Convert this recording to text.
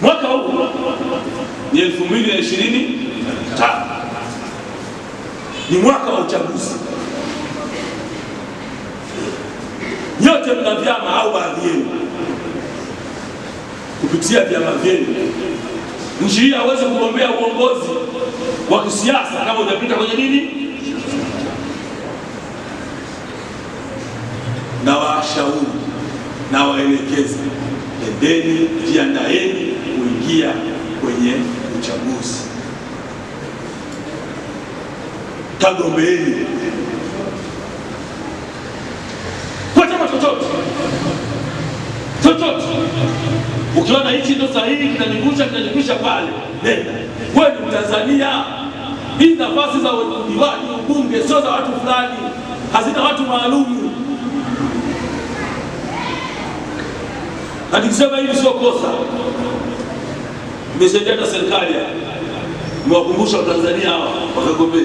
Mwaka huu ni 2025, ni mwaka wa uchaguzi. Nyote mna vyama au baadhi yenu, kupitia vyama vyenu nchi hii hawezi kugombea uongozi wa kisiasa kama hujapita kwenye nini. Na washauri na waelekezi, endeni, jiandaeni kuingia kwenye uchaguzi, kagombeeni kwa chama chochote. Ukiona hichi ndo sahihi, kinanigusha pale, nenda. Wewe ni Mtanzania. Hizi nafasi za udiwani, ubunge sio za watu fulani, hazina watu maalumu. Na nikisema hili sio kosa, nimesaidia na serikali, nimewakumbusha Watanzania hawa wakagombea.